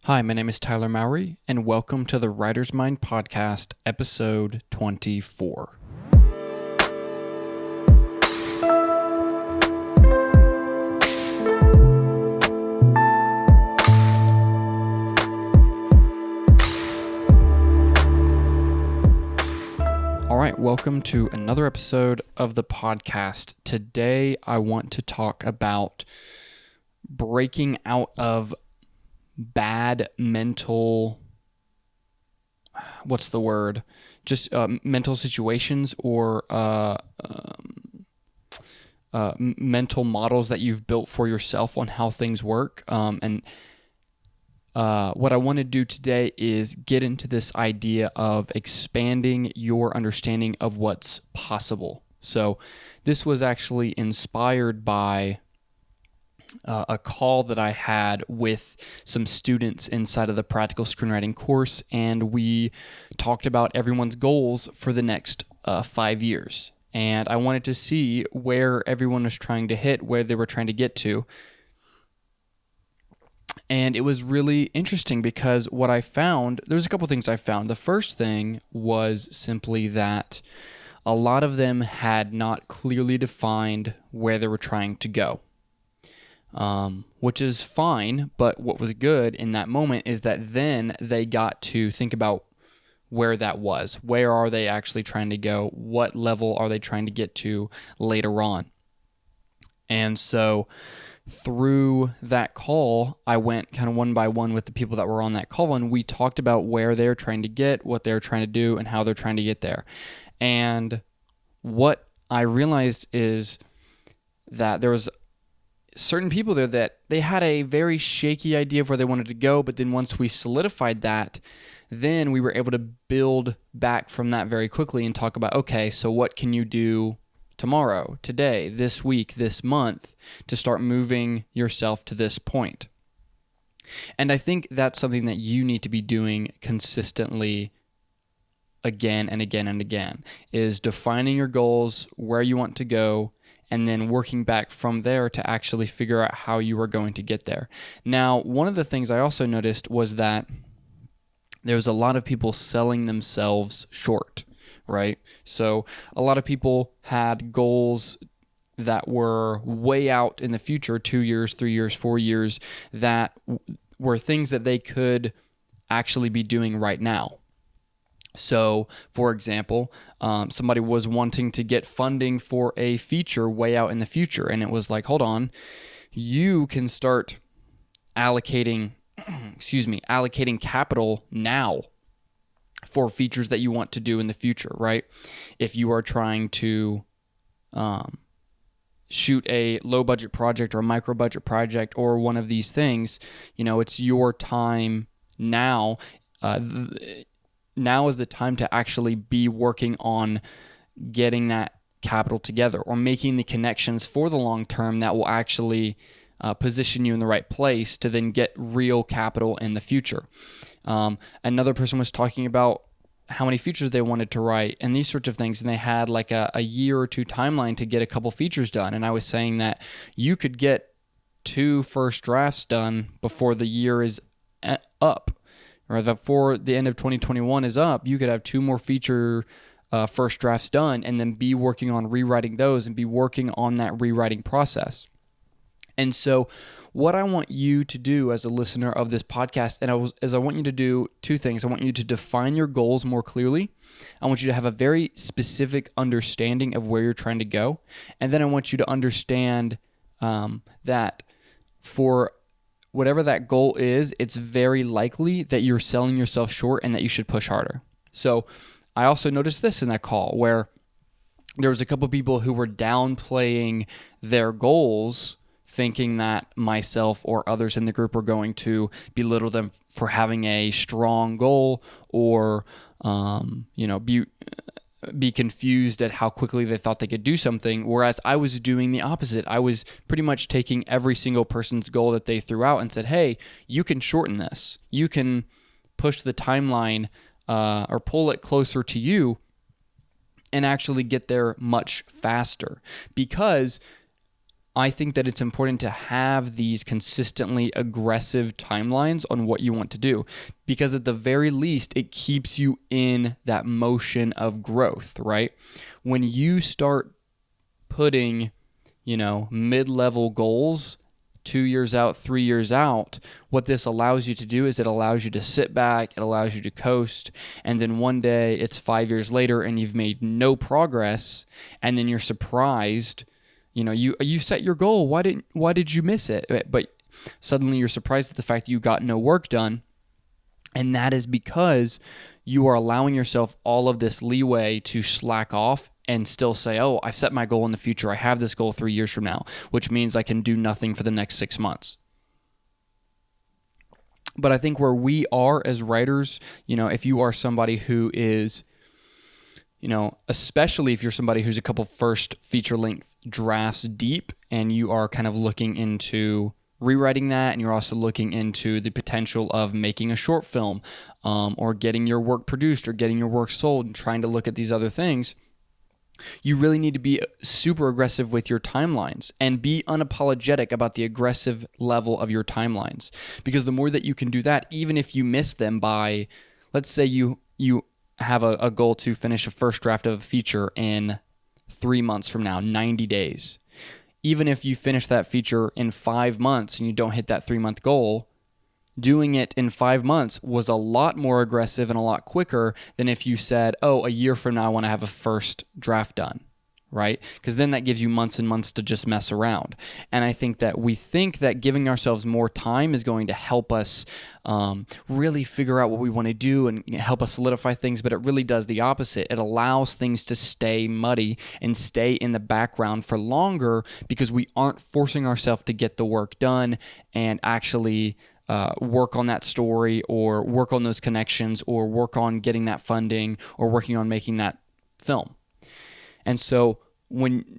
Hi, my name is Tyler Mowry, and welcome to the Writer's Mind Podcast, episode 24. All right, welcome to another episode of the podcast. Today, I want to talk about breaking out of bad mental, mental situations or mental models that you've built for yourself on how things work. And what I want to do today is get into this idea of expanding your understanding of what's possible. So this was actually inspired by a call that I had with some students inside of the practical screenwriting course, and we talked about everyone's goals for the next 5 years. And I wanted to see where everyone was trying to hit, where they were trying to get to. And it was really interesting because what I found, there's a couple things I found. The first thing was simply that a lot of them had not clearly defined where they were trying to go. Which is fine, but what was good in that moment is that then they got to think about where that was. Where are they actually trying to go? What level are they trying to get to later on? And so through that call, I went kind of one by one with the people that were on that call, and we talked about where they're trying to get, what they're trying to do, and how they're trying to get there. And what I realized is that there was certain people there that they had a very shaky idea of where they wanted to go, but then once we solidified that, then we were able to build back from that very quickly and talk about, okay, so what can you do tomorrow, today, this week, this month to start moving yourself to this point? And I think that's something that you need to be doing consistently again and again and again, is defining your goals, where you want to go, and then working back from there to actually figure out how you are going to get there. Now, one of the things I also noticed was that there was a lot of people selling themselves short, right? So a lot of people had goals that were way out in the future, 2 years, 3 years, 4 years, that were things that they could actually be doing right now. So, for example, somebody was wanting to get funding for a feature way out in the future, and it was like, hold on, you can start allocating capital now for features that you want to do in the future, right? If you are trying to shoot a low budget project or a micro budget project or one of these things, it's your time now. Now is the time to actually be working on getting that capital together or making the connections for the long term that will actually position you in the right place to then get real capital in the future. Another person was talking about how many features they wanted to write and these sorts of things, and they had like a year or two timeline to get a couple features done. And I was saying that you could get 2 first drafts done before the year is up. Or before the end of 2021 is up, you could have 2 more feature first drafts done and then be working on rewriting those and be working on that rewriting process. And so what I want you to do as a listener of this podcast, I want you to do 2 things. I want you to define your goals more clearly. I want you to have a very specific understanding of where you're trying to go. And then I want you to understand that for whatever that goal is, it's very likely that you're selling yourself short and that you should push harder. So I also noticed this in that call where there was a couple of people who were downplaying their goals, thinking that myself or others in the group were going to belittle them for having a strong goal or be confused at how quickly they thought they could do something, whereas I was doing the opposite. I was pretty much taking every single person's goal that they threw out and said, hey, you can shorten this. You can push the timeline or pull it closer to you and actually get there much faster. Because I think that it's important to have these consistently aggressive timelines on what you want to do, because at the very least, it keeps you in that motion of growth, right? When you start putting, mid-level goals 2 years out, 3 years out, what this allows you to do is it allows you to sit back, it allows you to coast, and then one day it's 5 years later and you've made no progress, and then you're surprised. You set your goal. Why did you miss it? But suddenly you're surprised at the fact that you got no work done, and that is because you are allowing yourself all of this leeway to slack off and still say, oh, I've set my goal in the future. I have this goal 3 years from now, which means I can do nothing for the next 6 months. But I think where we are as writers, if you are somebody who is, especially if you're somebody who's a couple first feature-length drafts deep and you are kind of looking into rewriting that, and you're also looking into the potential of making a short film, or getting your work produced or getting your work sold and trying to look at these other things, you really need to be super aggressive with your timelines and be unapologetic about the aggressive level of your timelines. Because the more that you can do that, even if you miss them by, let's say you have a goal to finish a first draft of a feature in 3 months from now, 90 days. Even if you finish that feature in 5 months and you don't hit that 3-month goal, doing it in 5 months was a lot more aggressive and a lot quicker than if you said, oh, a year from now I want to have a first draft done, right? Because then that gives you months and months to just mess around. And I think that we think that giving ourselves more time is going to help us really figure out what we want to do and help us solidify things, but it really does the opposite. It allows things to stay muddy and stay in the background for longer because we aren't forcing ourselves to get the work done and actually work on that story or work on those connections or work on getting that funding or working on making that film. And so when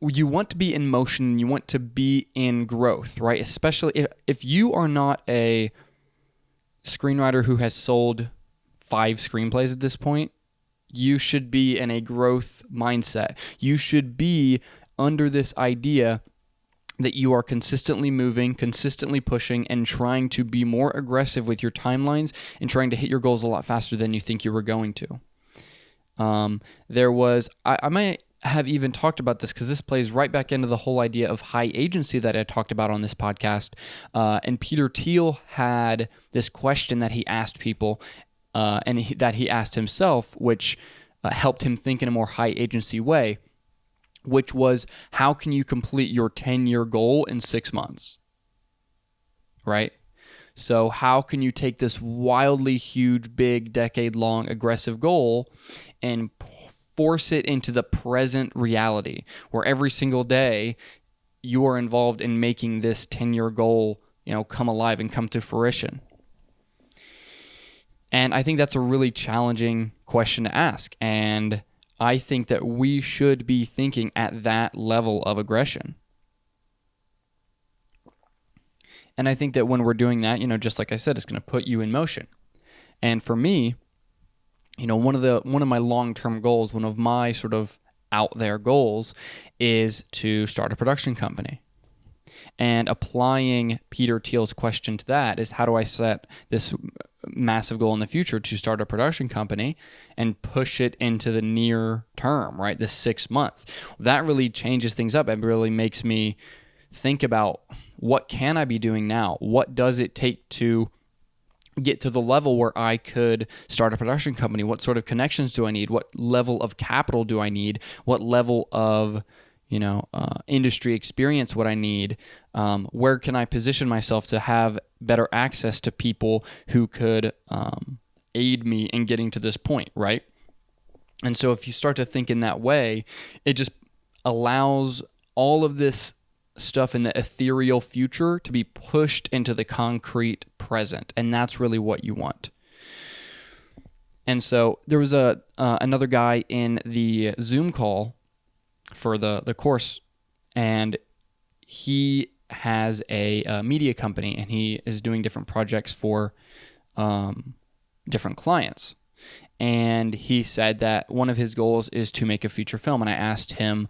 you want to be in motion, you want to be in growth, right? Especially if you are not a screenwriter who has sold 5 screenplays at this point, you should be in a growth mindset. You should be under this idea that you are consistently moving, consistently pushing, and trying to be more aggressive with your timelines and trying to hit your goals a lot faster than you think you were going to. I might have even talked about this because this plays right back into the whole idea of high agency that I talked about on this podcast. And Peter Thiel had this question that he asked people that he asked himself, which helped him think in a more high agency way, which was, how can you complete your 10-year goal in 6 months, right? So how can you take this wildly huge, big, decade-long aggressive goal and force it into the present reality where every single day you are involved in making this 10-year goal, come alive and come to fruition? And I think that's a really challenging question to ask. And I think that we should be thinking at that level of aggression. And I think that when we're doing that, just like I said, it's going to put you in motion. And for me, one of my long-term goals, one of my sort of out there goals is to start a production company. And applying Peter Thiel's question to that is, how do I set this massive goal in the future to start a production company and push it into the near term, right? The 6 month. That really changes things up. It really makes me think about, what can I be doing now? What does it take to get to the level where I could start a production company? What sort of connections do I need? What level of capital do I need? What level of industry experience would I need? Where can I position myself to have better access to people who could aid me in getting to this point, right? And so if you start to think in that way, it just allows all of this stuff in the ethereal future to be pushed into the concrete present, and that's really what you want. And so there was another guy in the Zoom call for the course, and he has a media company, and he is doing different projects for different clients. and he said that one of his goals is to make a feature film. And I asked him,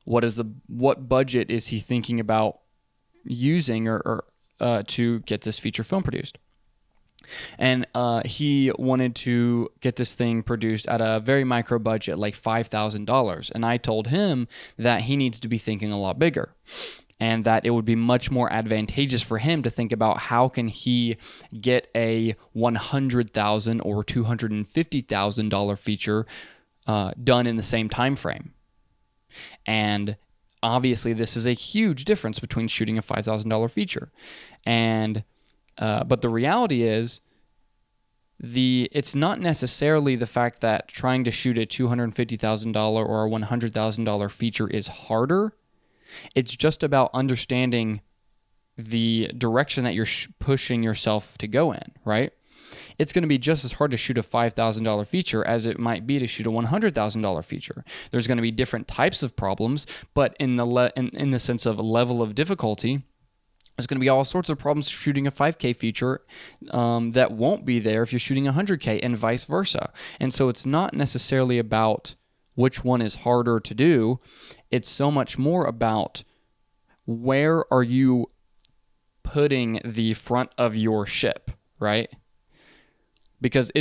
what budget is he thinking about using or to get this feature film produced? And he wanted to get this thing produced at a very micro budget, like $5,000. And I told him that he needs to be thinking a lot bigger, and that it would be much more advantageous for him to think about how can he get a $100,000 or $250,000 feature done in the same time frame. And obviously, this is a huge difference between shooting a $5,000 feature. And but the reality is, it's not necessarily the fact that trying to shoot a $250,000 or a $100,000 feature is harder. It's just about understanding the direction that you're pushing yourself to go in, right? It's going to be just as hard to shoot a $5,000 feature as it might be to shoot a $100,000 feature. There's going to be different types of problems, but in the sense of level of difficulty, there's going to be all sorts of problems shooting a 5K feature that won't be there if you're shooting a 100K, and vice versa. And so it's not necessarily about which one is harder to do. It's so much more about where are you putting the front of your ship, right? Because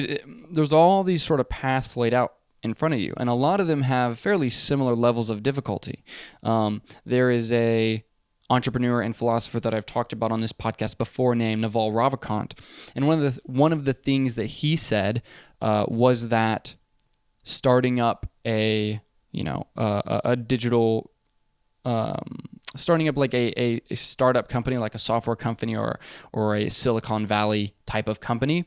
there's all these sort of paths laid out in front of you, and a lot of them have fairly similar levels of difficulty. There is a entrepreneur and philosopher that I've talked about on this podcast before named Naval Ravikant, and one of the things that he said was that starting up a digital starting up like a startup company, like a software company or a Silicon Valley type of company,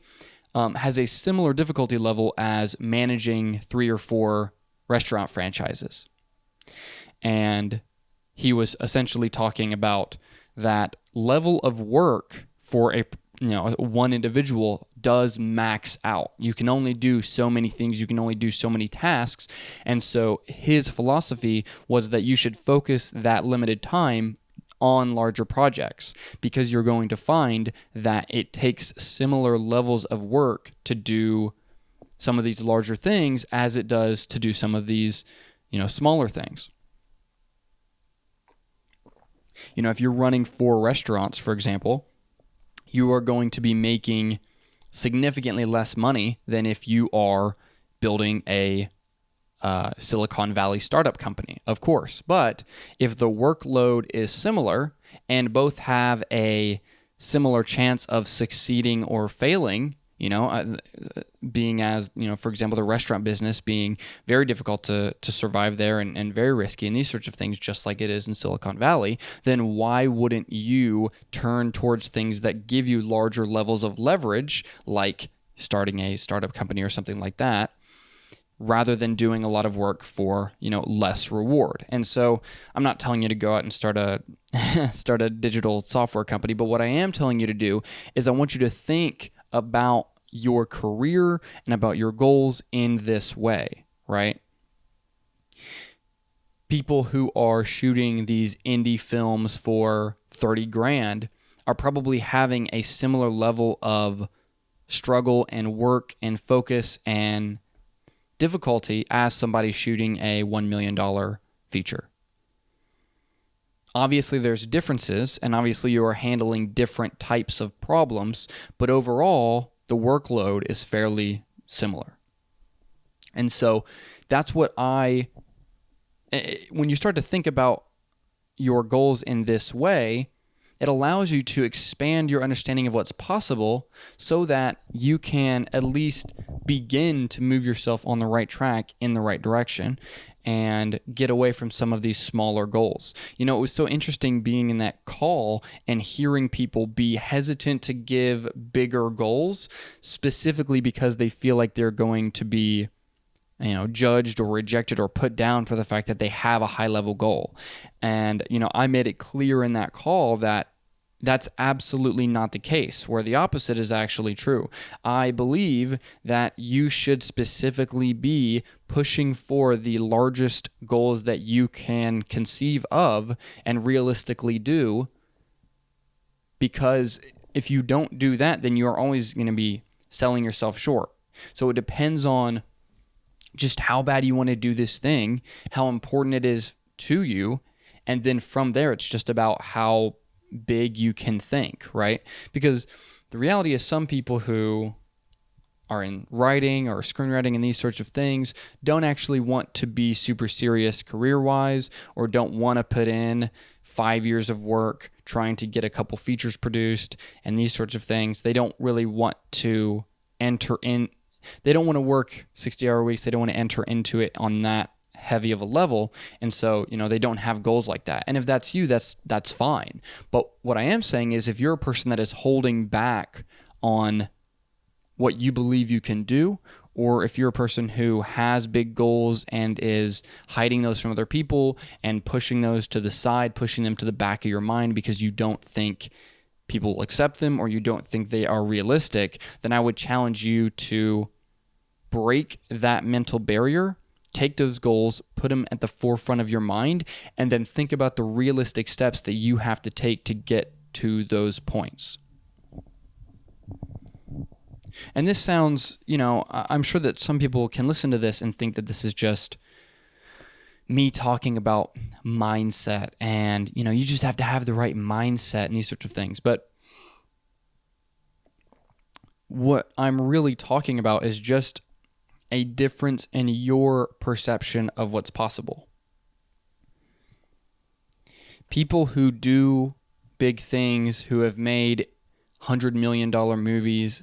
has a similar difficulty level as managing 3 or 4 restaurant franchises. And he was essentially talking about that level of work for one individual does max out. You can only do so many things. You can only do so many tasks. And so his philosophy was that you should focus that limited time on larger projects, because you're going to find that it takes similar levels of work to do some of these larger things as it does to do some of these, smaller things. If you're running 4 restaurants, for example, you are going to be making significantly less money than if you are building a Silicon Valley startup company, of course. But if the workload is similar and both have a similar chance of succeeding or failing, being as, for example, the restaurant business being very difficult to survive there and very risky and these sorts of things, just like it is in Silicon Valley, then why wouldn't you turn towards things that give you larger levels of leverage, like starting a startup company or something like that, rather than doing a lot of work for, less reward? And so I'm not telling you to go out and start a digital software company, but what I am telling you to do is I want you to think about your career and about your goals in this way, right? People who are shooting these indie films for 30 grand are probably having a similar level of struggle and work and focus and difficulty as somebody shooting a $1 million feature. Obviously, there's differences, and obviously you are handling different types of problems, but overall, the workload is fairly similar. And so that's what when you start to think about your goals in this way, it allows you to expand your understanding of what's possible so that you can at least begin to move yourself on the right track in the right direction and get away from some of these smaller goals. It was so interesting being in that call and hearing people be hesitant to give bigger goals, specifically because they feel like they're going to be judged or rejected or put down for the fact that they have a high level goal. And, I made it clear in that call that that's absolutely not the case, where the opposite is actually true. I believe that you should specifically be pushing for the largest goals that you can conceive of and realistically do, because if you don't do that, then you're always going to be selling yourself short. So it depends on just how bad you want to do this thing, how important it is to you. And then from there, it's just about how big you can think, right? Because the reality is some people who are in writing or screenwriting and these sorts of things don't actually want to be super serious career-wise, or don't want to put in 5 years of work trying to get a couple features produced and these sorts of things. They don't really want to enter in. They don't want to work 60-hour weeks. They don't want to enter into it on that heavy of a level. And so, they don't have goals like that. And if that's you, that's fine. But what I am saying is, if you're a person that is holding back on what you believe you can do, or if you're a person who has big goals and is hiding those from other people and pushing those to the side, pushing them to the back of your mind because you don't think people will accept them or you don't think they are realistic, then I would challenge you to break that mental barrier, take those goals, put them at the forefront of your mind, and then think about the realistic steps that you have to take to get to those points. And this sounds, I'm sure that some people can listen to this and think that this is just me talking about mindset and, you just have to have the right mindset and these sorts of things. But what I'm really talking about is just a difference in your perception of what's possible. People who do big things, who have made $100 million movies,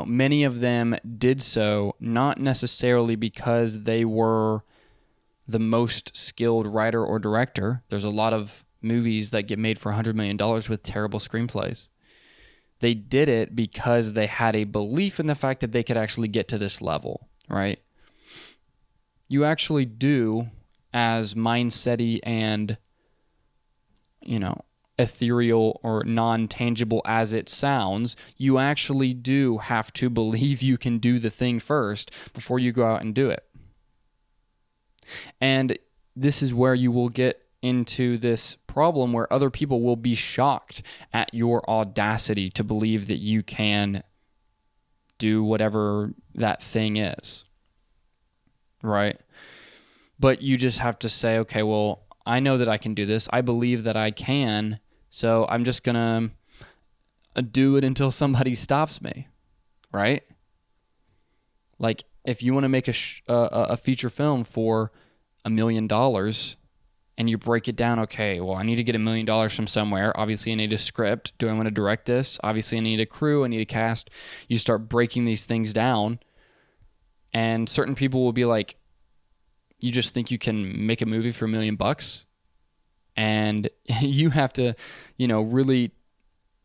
many of them did so not necessarily because they were the most skilled writer or director. There's a lot of movies that get made for $100 million with terrible screenplays. They did it because they had a belief in the fact that they could actually get to this level, right? You actually do, as mindset-y and, ethereal or non-tangible as it sounds, you actually do have to believe you can do the thing first before you go out and do it. And this is where you will get into this problem where other people will be shocked at your audacity to believe that you can do whatever that thing is, right? But you just have to say, okay, well, I know that I can do this. I believe that I can. So I'm just going to do it until somebody stops me, right? Like, if you want to make a feature film for $1 million and you break it down, okay, well, I need to get $1 million from somewhere. Obviously, I need a script. Do I want to direct this? Obviously, I need a crew. I need a cast. You start breaking these things down, and certain people will be like, you just think you can make a movie for $1 million? And you have to, really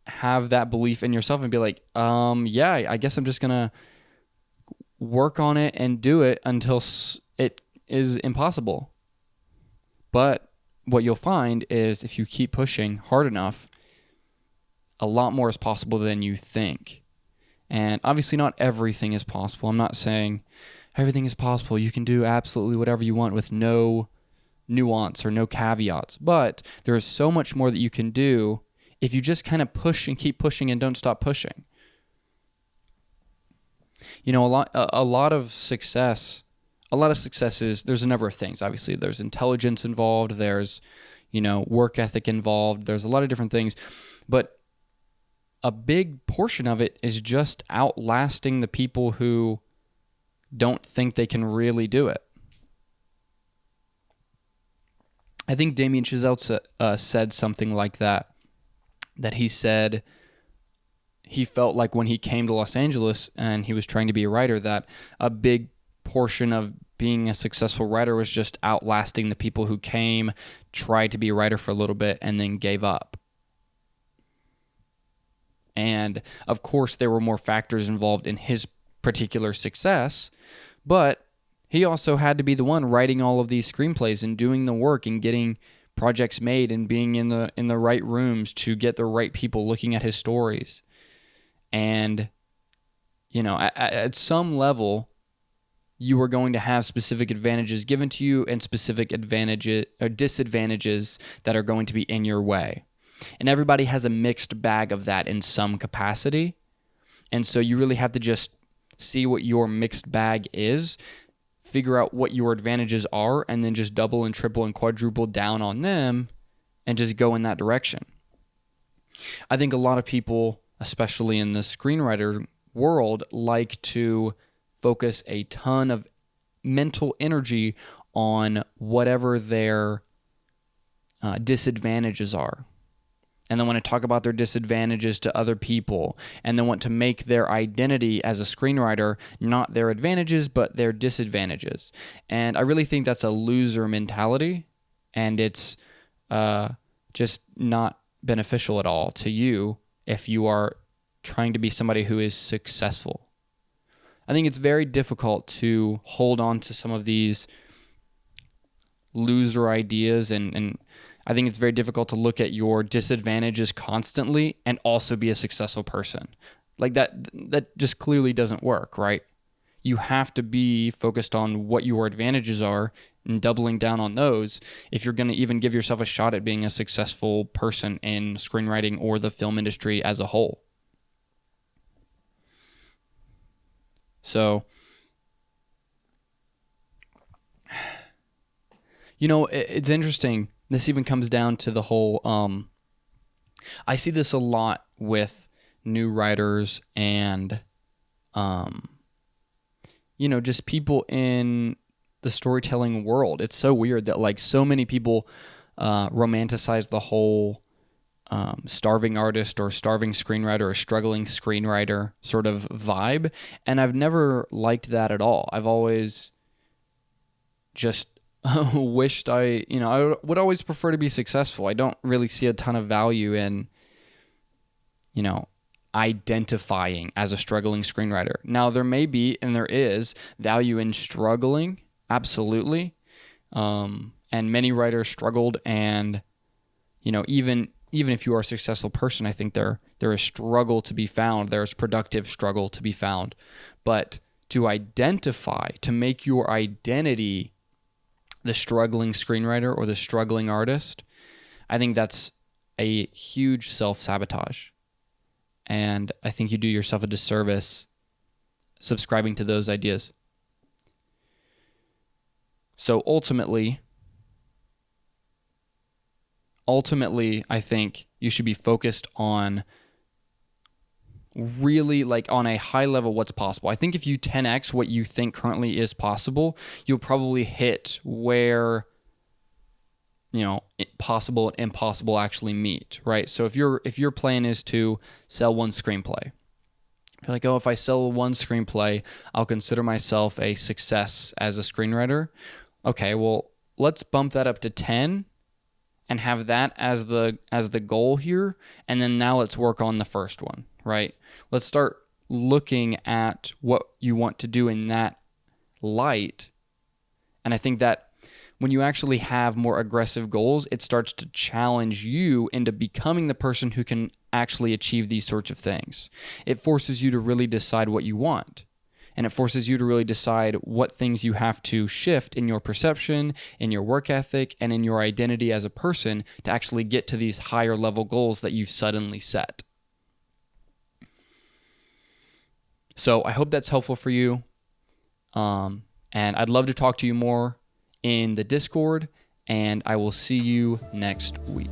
have that belief in yourself and be like, yeah, I guess I'm just going to work on it and do it until it is impossible. But what you'll find is if you keep pushing hard enough, a lot more is possible than you think. And obviously not everything is possible. I'm not saying everything is possible. You can do absolutely whatever you want with no nuance or no caveats, but there is so much more that you can do if you just kind of push and keep pushing and don't stop pushing. A lot of success is, there's a number of things. Obviously, there's intelligence involved, there's work ethic involved, there's a lot of different things, but a big portion of it is just outlasting the people who don't think they can really do it. I think Damien Chazelle said something like that he said he felt like when he came to Los Angeles and he was trying to be a writer, that a big portion of being a successful writer was just outlasting the people who came, tried to be a writer for a little bit, and then gave up. And of course, there were more factors involved in his particular success, but he also had to be the one writing all of these screenplays and doing the work and getting projects made and being in the right rooms to get the right people looking at his stories. And, at some level, you are going to have specific advantages given to you and specific advantages or disadvantages that are going to be in your way. And everybody has a mixed bag of that in some capacity. And so you really have to just see what your mixed bag is, figure out what your advantages are, and then just double and triple and quadruple down on them and just go in that direction. I think a lot of people, especially in the screenwriter world, like to focus a ton of mental energy on whatever their disadvantages are. And they want to talk about their disadvantages to other people. And they want to make their identity as a screenwriter not their advantages, but their disadvantages. And I really think that's a loser mentality. And it's just not beneficial at all to you if you are trying to be somebody who is successful. I think it's very difficult to hold on to some of these loser ideas, and I think it's very difficult to look at your disadvantages constantly and also be a successful person. Like that just clearly doesn't work, right? You have to be focused on what your advantages are and doubling down on those if you're going to even give yourself a shot at being a successful person in screenwriting or the film industry as a whole. So, it's interesting. This even comes down to the whole, I see this a lot with new writers and, just people in the storytelling world. It's so weird that like so many people romanticize the whole starving artist or starving screenwriter or struggling screenwriter sort of vibe. And I've never liked that at all. I've always just wished I would always prefer to be successful. I don't really see a ton of value in, identifying as a struggling screenwriter. Now, there may be, and there is, value in struggling, absolutely. And many writers struggled, and, even if you are a successful person, I think there is struggle to be found. There's productive struggle to be found. But to identify, to make your identity the struggling screenwriter or the struggling artist, I think that's a huge self-sabotage. And I think you do yourself a disservice subscribing to those ideas. So ultimately, I think you should be focused on really like on a high level what's possible. I think if you 10x what you think currently is possible, you'll probably hit where possible and impossible actually meet, right? So if your plan is to sell one screenplay, you're like, if I sell one screenplay, I'll consider myself a success as a screenwriter. Okay, well, let's bump that up to 10 and have that as the goal here, and then now let's work on the first one, right? Let's start looking at what you want to do in that light. And I think that when you actually have more aggressive goals, it starts to challenge you into becoming the person who can actually achieve these sorts of things. It forces you to really decide what you want. And it forces you to really decide what things you have to shift in your perception, in your work ethic, and in your identity as a person to actually get to these higher level goals that you've suddenly set. So I hope that's helpful for you. And I'd love to talk to you more in the Discord, and I will see you next week.